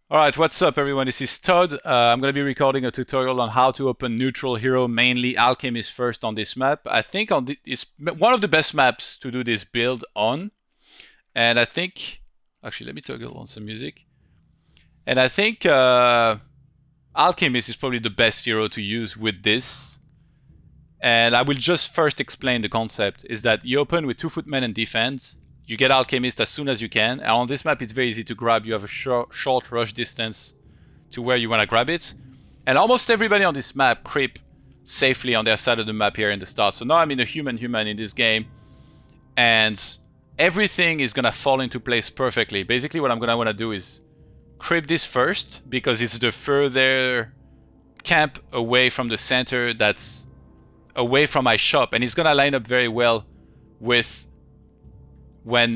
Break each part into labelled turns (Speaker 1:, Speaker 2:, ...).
Speaker 1: Alright, what's up everyone? This is Todd. I'm going to be recording a tutorial on how to open neutral hero, mainly Alchemist first on this map. I think it's one of the best maps to do this build on. And I think... Actually, let me toggle on some music. And I think Alchemist is probably the best hero to use with this. And I will just first explain the concept. Is that you open with 2 footmen and defend. You get Alchemist as soon as you can, and on this map it's very easy to grab. You have a short rush distance to where you want to grab it. And almost everybody on this map creep safely on their side of the map here in the start. So now I'm in a human in this game, and everything is going to fall into place perfectly. Basically what I'm going to want to do is creep this first, because it's the further camp away from the center that's away from my shop, and it's going to line up very well with when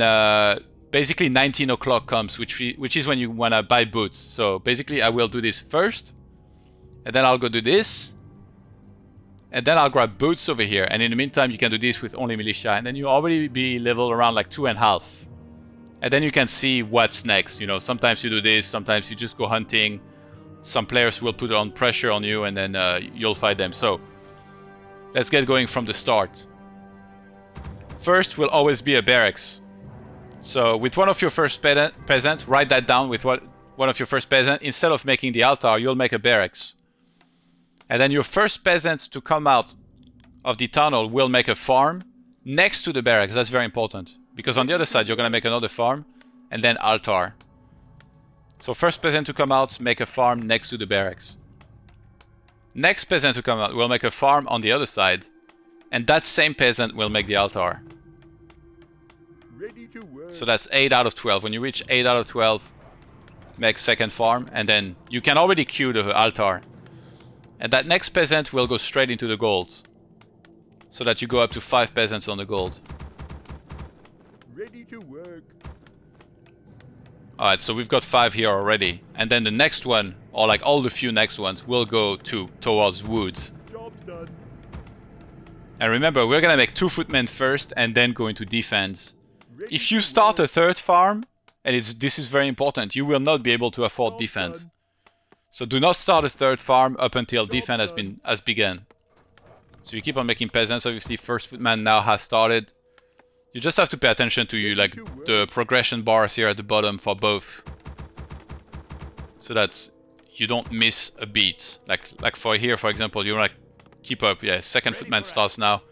Speaker 1: basically 19 o'clock comes, which is when you want to buy boots. So basically I will do this first, and then I'll go do this, and then I'll grab boots over here, and in the meantime you can do this with only militia, and then you already be level around like 2.5, and then you can see what's next. You know, sometimes you do this, sometimes you just go hunting, some players will put on pressure on you, and then you'll fight them. So let's get going from the start. First will always be a barracks. So with one of your first peasant, write that down. With one of your first peasant, instead of making the altar, you'll make a barracks. And then your first peasant to come out of the tunnel will make a farm next to the barracks. That's very important, because on the other side you're going to make another farm and then altar. So first peasant to come out, make a farm next to the barracks. Next peasant to come out will make a farm on the other side, and that same peasant will make the altar.
Speaker 2: Ready to work.
Speaker 1: So that's 8 out of 12. When you reach 8 out of 12, make second farm, and then you can already queue the altar. And that next peasant will go straight into the gold, so that you go up to 5 peasants on the gold.
Speaker 2: Ready to work.
Speaker 1: Alright, so we've got 5 here already. And then the next one, or like all the few next ones, will go towards wood.
Speaker 2: Job's done.
Speaker 1: And remember, we're gonna make 2 footmen first and then go into defense. If you start a third farm, and this is very important, you will not be able to afford defense. So do not start a third farm up until defense has begun. So you keep on making peasants. Obviously, first footman now has started. You just have to pay attention to the progression bars here at the bottom for both, so that you don't miss a beat. Like for here, for example, you want to keep up. Yeah, second footman starts now.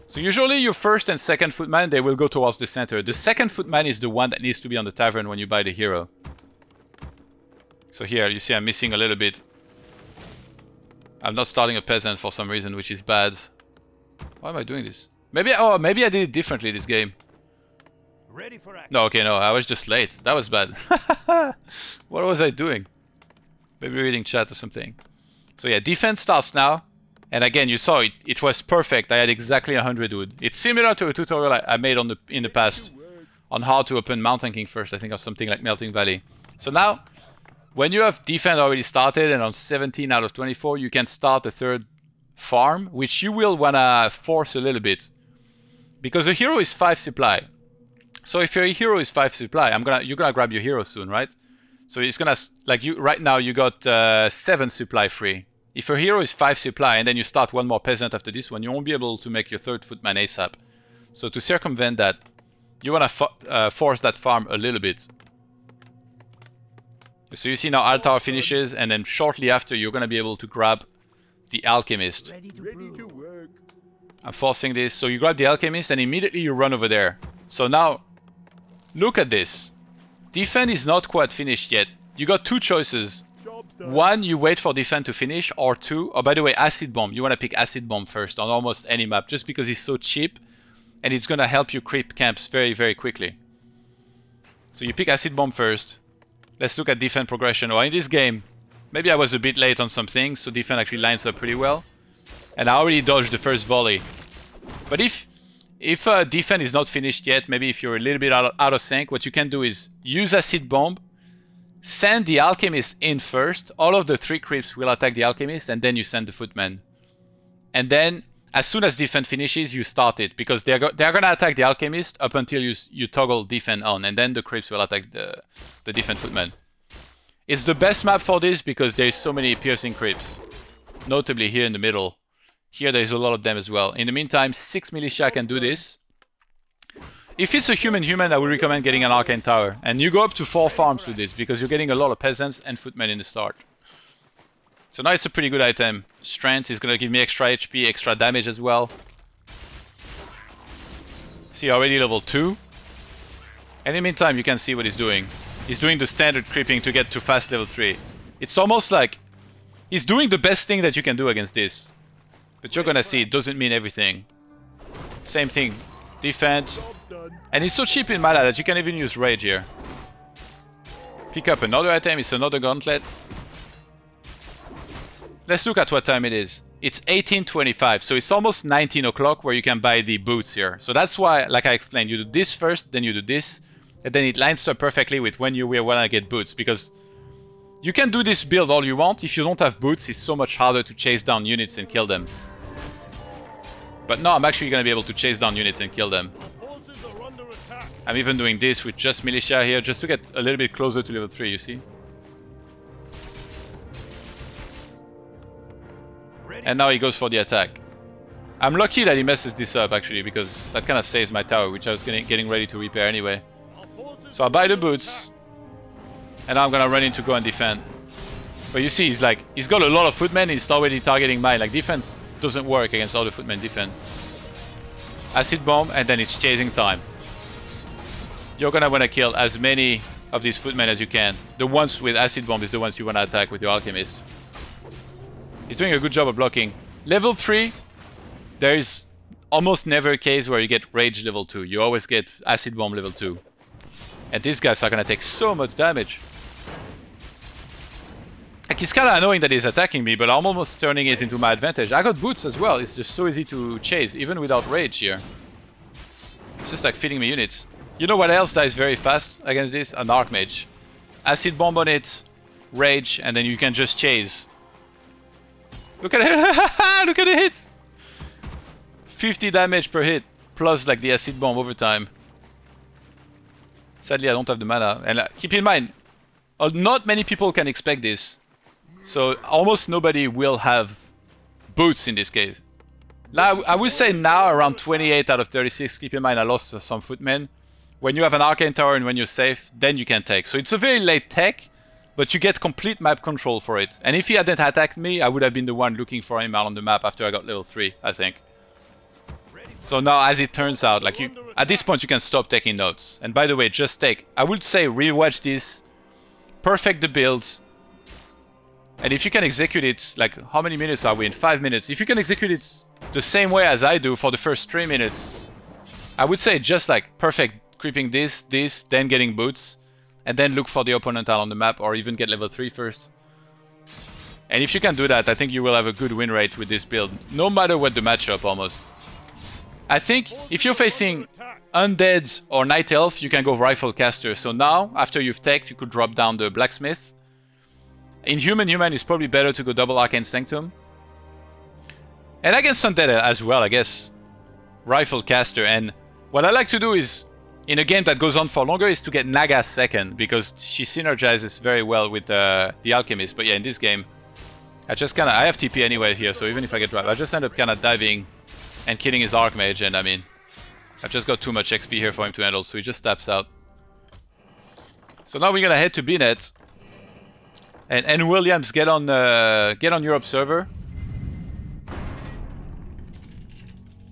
Speaker 1: So usually your first and second footman, they will go towards the center. The second footman is the one that needs to be on the tavern when you buy the hero. So here you see I'm missing a little bit. I'm not starting a peasant for some reason, which is bad. Why am I doing this? Maybe I did it differently this game.
Speaker 2: Ready for action.
Speaker 1: No, okay, no, I was just late. That was bad. What was I doing? Maybe reading chat or something. So yeah, defense starts now. And again, you saw it. It was perfect. I had exactly 100 wood. It's similar to a tutorial I made in the past on how to open Mountain King first, I think, or something like Melting Valley. So now, when you have defense already started and on 17 out of 24, you can start a third farm, which you will wanna force a little bit, because a hero is 5 supply. So if your hero is 5 supply, you're gonna grab your hero soon, right? So it's gonna, like, right now you got 7 supply free. If your hero is 5 supply and then you start one more peasant after this one, you won't be able to make your third footman ASAP. So to circumvent that, you want to force that farm a little bit. So you see now altar finishes, and then shortly after you're going to be able to grab the Alchemist.
Speaker 2: Ready to work.
Speaker 1: I'm forcing this. So you grab the Alchemist and immediately you run over there. So now, look at this. Defense is not quite finished yet. You got 2 choices. One, you wait for defense to finish, or 2, oh by the way, acid bomb. You want to pick acid bomb first on almost any map, just because it's so cheap and it's going to help you creep camps very, very quickly. So you pick acid bomb first. Let's look at defense progression. Or in this game, maybe I was a bit late on some things, so defense actually lines up pretty well. And I already dodged the first volley. But if defense is not finished yet, maybe if you're a little bit out of sync, what you can do is use acid bomb, send the Alchemist in first. All of the 3 creeps will attack the Alchemist, and then you send the footman. And then, as soon as defense finishes, you start it, because they're gonna attack the Alchemist up until you toggle defense on, and then the creeps will attack the defense footman. It's the best map for this because there's so many piercing creeps. Notably here in the middle. Here there's a lot of them as well. In the meantime, 6 militia can do this. If it's a human, I would recommend getting an Arcane Tower. And you go up to 4 farms with this because you're getting a lot of peasants and footmen in the start. So now it's a pretty good item. Strength is going to give me extra HP, extra damage as well. See, already level 2. And in the meantime, you can see what he's doing. He's doing the standard creeping to get to fast level 3. It's almost like he's doing the best thing that you can do against this. But you're gonna see it doesn't mean everything. Same thing. Defense. And it's so cheap in mana that you can even use rage here. Pick up another item, it's another gauntlet. Let's look at what time it is. It's 18:25, so it's almost 19 o'clock where you can buy the boots here. So that's why, like I explained, you do this first, then you do this, and then it lines up perfectly with when you wanna get boots, because you can do this build all you want. If you don't have boots, it's so much harder to chase down units and kill them. But now I'm actually gonna be able to chase down units and kill them. I'm even doing this with just militia here, just to get a little bit closer to level 3, you see? And now he goes for the attack. I'm lucky that he messes this up actually, because that kind of saves my tower, which I was getting ready to repair anyway. So I buy the boots, and now I'm gonna run in to go and defend. But you see, he's got a lot of footmen, and he's already targeting mine. Like, defense doesn't work against all the footmen defend. Acid bomb, and then it's chasing time. You're gonna wanna kill as many of these footmen as you can. The ones with acid bomb is the ones you wanna attack with your Alchemist. He's doing a good job of blocking. Level 3, there is almost never a case where you get rage level 2. You always get acid bomb level 2. And these guys are gonna take so much damage. Like, it's kinda annoying that he's attacking me, but I'm almost turning it into my advantage. I got boots as well. It's just so easy to chase, even without rage here. It's just like feeding me units. You know what else dies very fast against this? An Archmage. Acid bomb on it, rage, and then you can just chase. Look at it! Look at the hits! 50 damage per hit, plus like the acid bomb over time. Sadly, I don't have the mana. And keep in mind, not many people can expect this. So almost nobody will have boots in this case. Now, I would say now around 28 out of 36. Keep in mind, I lost some footmen. When you have an Arcane Tower and when you're safe, then you can take. So it's a very late tech, but you get complete map control for it. And if he hadn't attacked me, I would have been the one looking for him out on the map after I got level 3, I think. So now, as it turns out, like at this point you can stop taking notes. And by the way, just take, I would say rewatch this, perfect the build, and if you can execute it, like how many minutes are we in? 5 minutes. If you can execute it the same way as I do for the first 3 minutes, I would say just like perfect creeping this, then getting boots, and then look for the opponent out on the map, or even get level 3 first. And if you can do that, I think you will have a good win rate with this build, no matter what the matchup almost. I think if you're facing Undead or Night Elf, you can go Rifle Caster. So now, after you've teched, you could drop down the Blacksmith. In Human, it's probably better to go double Arcane Sanctum. And against Undead as well, I guess. Rifle Caster. And what I like to do is, in a game that goes on for longer, is to get Naga second, because she synergizes very well with the Alchemist. But yeah, in this game, I have TP anyway here, so even if I get dropped, I just end up kind of diving and killing his Archmage, and I mean, I've just got too much XP here for him to handle, so he just taps out. So now we're gonna head to BNet, and Williams, get on Europe server,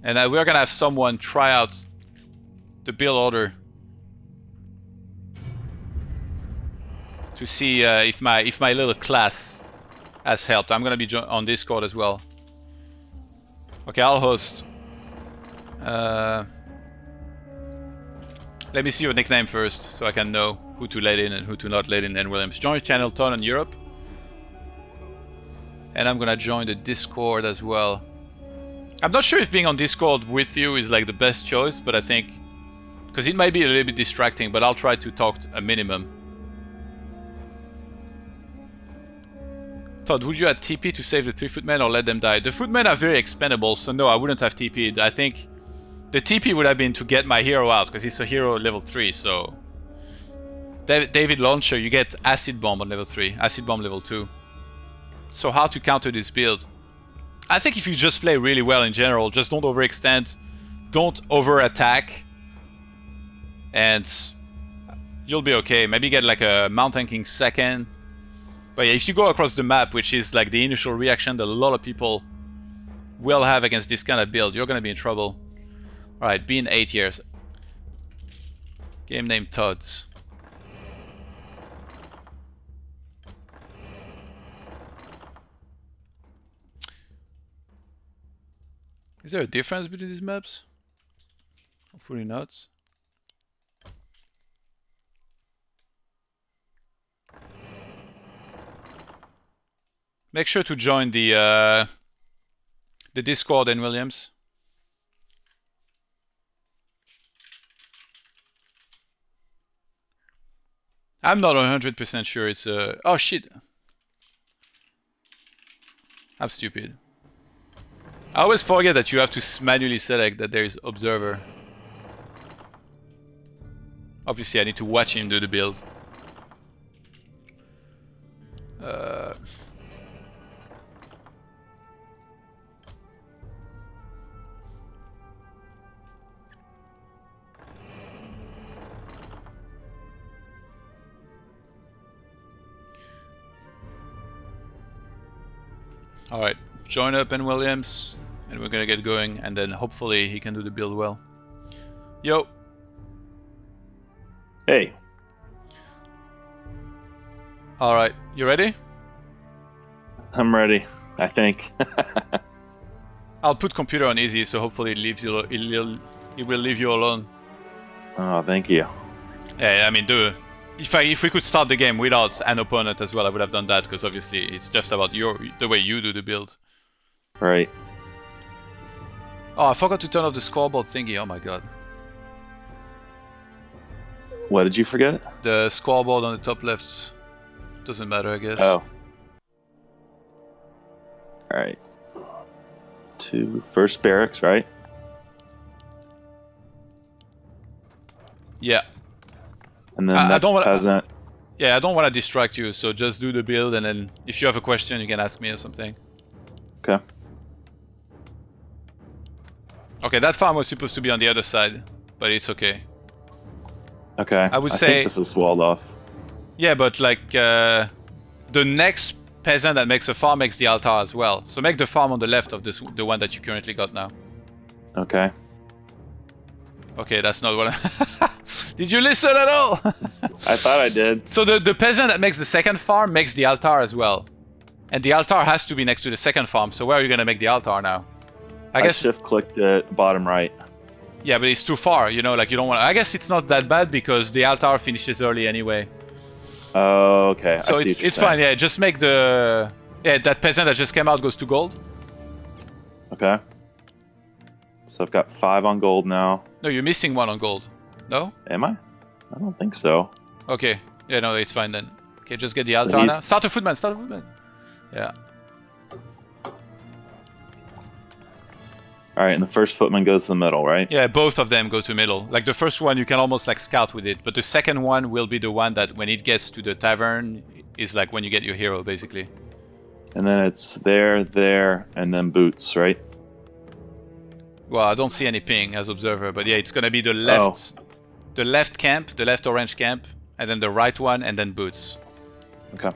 Speaker 1: and we're gonna have someone try out the build order to see if my little class has helped. I'm gonna be on Discord as well. Okay, I'll host. Let me see your nickname first, so I can know who to let in and who to not let in. And Williams, join channel Ton on Europe. And I'm gonna join the Discord as well. I'm not sure if being on Discord with you is like the best choice, but I think, because it might be a little bit distracting, but I'll try to talk a minimum. Todd, would you add TP to save the 3 footmen or let them die? The footmen are very expendable, so no, I wouldn't have TP'd. I think the TP would have been to get my hero out, because he's a hero level 3, so... David Launcher, you get Acid Bomb on level 3, Acid Bomb level 2. So how to counter this build? I think if you just play really well in general, just don't overextend, don't over-attack, and you'll be okay. Maybe get like a Mountain King second. But yeah, if you go across the map, which is like the initial reaction that a lot of people will have against this kind of build, you're gonna be in trouble. Alright, been 8 years. Game name Todd's. Is there a difference between these maps? Hopefully not. Make sure to join the Discord and Williams. I'm not 100% sure it's a... Oh shit! I'm stupid. I always forget that you have to manually select that there is observer. Obviously I need to watch him do the build. Alright, join up in Williams, and we're gonna get going, and then hopefully he can do the build well. Yo!
Speaker 3: Hey.
Speaker 1: Alright, you ready?
Speaker 3: I'm ready, I think.
Speaker 1: I'll put computer on easy, so hopefully it leaves you, it will leave you alone.
Speaker 3: Oh, thank you.
Speaker 1: Yeah, I mean, if we could start the game without an opponent as well, I would have done that, because obviously it's just about the way you do the build.
Speaker 3: Right.
Speaker 1: Oh, I forgot to turn off the scoreboard thingy, oh my god.
Speaker 3: What did you forget?
Speaker 1: The scoreboard on the top left. Doesn't matter, I guess.
Speaker 3: Oh. Alright. To first barracks, right?
Speaker 1: Yeah.
Speaker 3: And then next peasant.
Speaker 1: Yeah, I don't want to distract you, so just do the build, and then if you have a question, you can ask me or something.
Speaker 3: Okay.
Speaker 1: Okay, that farm was supposed to be on the other side, but it's okay.
Speaker 3: Okay.
Speaker 1: I would say
Speaker 3: think this is walled off.
Speaker 1: Yeah, but like the next peasant that makes a farm makes the altar as well. So make the farm on the left of the one that you currently got now.
Speaker 3: Okay.
Speaker 1: Okay, that's not what I... Did you listen at all?
Speaker 3: I thought I did.
Speaker 1: So the peasant that makes the second farm makes the altar as well. And the altar has to be next to the second farm, so where are you going to make the altar now?
Speaker 3: I guess shift-clicked it bottom right.
Speaker 1: Yeah, but it's too far, you know, like you don't want to... I guess it's not that bad because the altar finishes early anyway.
Speaker 3: Oh, okay.
Speaker 1: So it's fine, yeah, just make the... Yeah, that peasant that just came out goes to gold.
Speaker 3: Okay. So I've got 5 on gold now.
Speaker 1: No, you're missing 1 on gold. No?
Speaker 3: Am I? I don't think so.
Speaker 1: Okay. Yeah, no, it's fine then. Okay, just get the altar now. Start a footman, start a footman. Yeah.
Speaker 3: Alright, and the first footman goes to the middle, right?
Speaker 1: Yeah, both of them go to middle. Like the first one, you can almost like scout with it, but the second one will be the one that when it gets to the tavern is like when you get your hero, basically.
Speaker 3: And then it's there, and then boots, right?
Speaker 1: Well, I don't see any ping as observer, but yeah, it's gonna be the left, the left camp, the left orange camp, and then the right one, and then boots.
Speaker 3: Okay.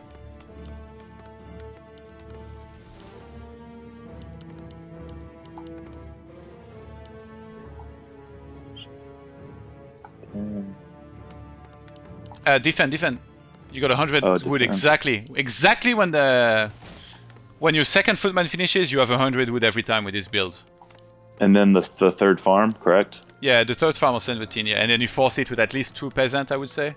Speaker 1: Defend. You got 100 wood
Speaker 3: defend.
Speaker 1: exactly when your second footman finishes, you have 100 wood every time with this build.
Speaker 3: And then the third farm, correct?
Speaker 1: Yeah, the third farm of 17, yeah, and then you force it with at least 2 peasant, I would say.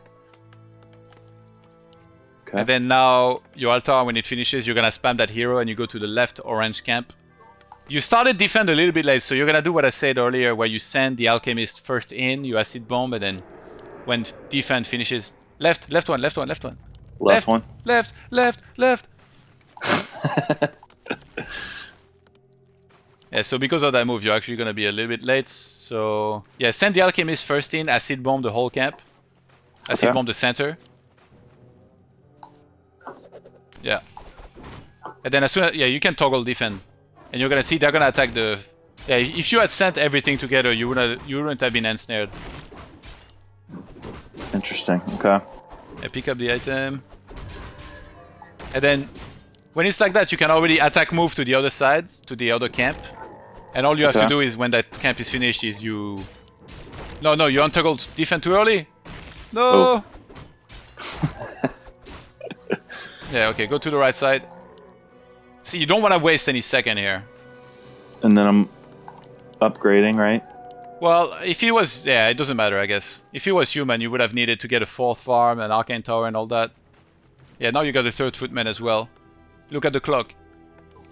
Speaker 3: Okay.
Speaker 1: And then now your altar, when it finishes, you're gonna spam that hero and you go to the left orange camp. You started defend a little bit late, so you're gonna do what I said earlier, where you send the alchemist first in, you acid bomb, and then when defend finishes, left one.
Speaker 3: Left one.
Speaker 1: Left. Yeah, so because of that move, you're actually gonna be a little bit late. So yeah, send the alchemist first in, acid bomb the whole camp. Acid bomb the center. Yeah. And then as soon as you can toggle defend, and you're gonna see they're gonna attack the. Yeah, if you had sent everything together, you wouldn't have been ensnared.
Speaker 3: Interesting. Okay.
Speaker 1: Yeah, pick up the item. And then, when it's like that, you can already attack move to the other side, to the other camp. And all you have to do is, when that camp is finished, is you... No, you untoggled defend too early? No!
Speaker 3: Oh.
Speaker 1: Yeah, okay, go to the right side. See, you don't want to waste any second here.
Speaker 3: And then I'm upgrading, right?
Speaker 1: Well, if he was... Yeah, it doesn't matter, I guess. If he was human, you would have needed to get a 4th farm, an arcane tower and all that. Yeah, now you got the 3rd footman as well. Look at the clock.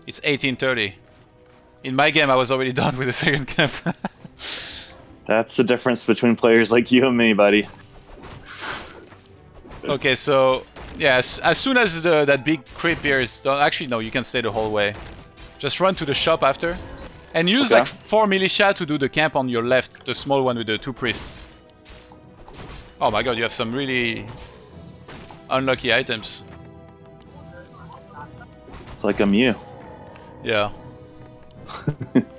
Speaker 1: It's 18:30. In my game, I was already done with the 2nd camp.
Speaker 3: That's the difference between players like you and me, buddy.
Speaker 1: Okay, so... Yeah, as soon as that big creep here is done... Actually, no, you can stay the whole way. Just run to the shop after. And use like 4 militia to do the camp on your left, the small one with the 2 priests. Oh my god, you have some really unlucky items.
Speaker 3: It's like I'm you.
Speaker 1: Yeah.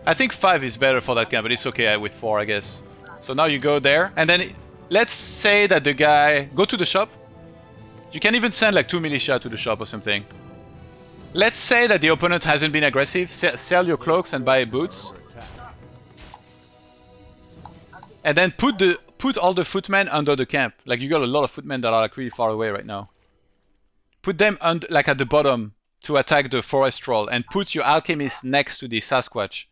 Speaker 1: I think 5 is better for that camp, but it's okay with 4, I guess. So now you go there, and then let's say that the guy... Go to the shop. You can even send like 2 militia to the shop or something. Let's say that the opponent hasn't been aggressive, sell your cloaks and buy boots. And then put all the footmen under the camp. Like you got a lot of footmen that are like really far away right now. Put them like at the bottom to attack the forest troll, and put your alchemist next to the Sasquatch.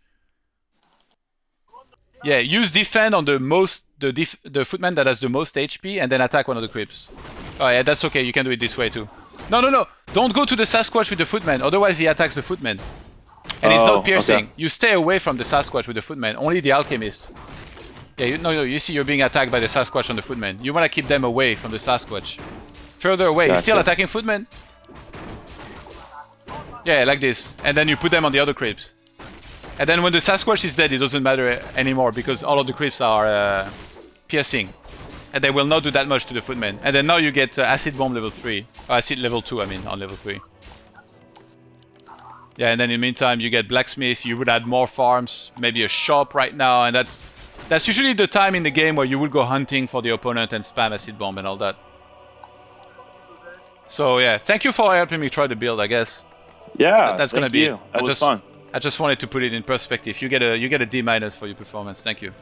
Speaker 1: Yeah, use defend on the footman that has the most HP, and then attack one of the creeps. Oh yeah, that's okay, you can do it this way too. No! Don't go to the Sasquatch with the footman, otherwise he attacks the footman. And it's not piercing. Okay. You stay away from the Sasquatch with the footman, only the alchemist. Yeah, you see you're being attacked by the Sasquatch on the footman. You want to keep them away from the Sasquatch. Further away, He's still attacking footman. Yeah, like this. And then you put them on the other creeps. And then when the Sasquatch is dead, it doesn't matter anymore, because all of the creeps are piercing. And they will not do that much to the footmen. And then now you get acid bomb level 3. Or acid level 2, I mean, on level 3. Yeah, and then in the meantime you get blacksmith, you would add more farms, maybe a shop right now, and that's usually the time in the game where you will go hunting for the opponent and spam acid bomb and all that. So yeah, thank you for helping me try to build, I guess.
Speaker 3: Yeah,
Speaker 1: that's gonna be it.
Speaker 3: That was fun.
Speaker 1: I just wanted to put it in perspective. You get a D- for your performance. Thank you.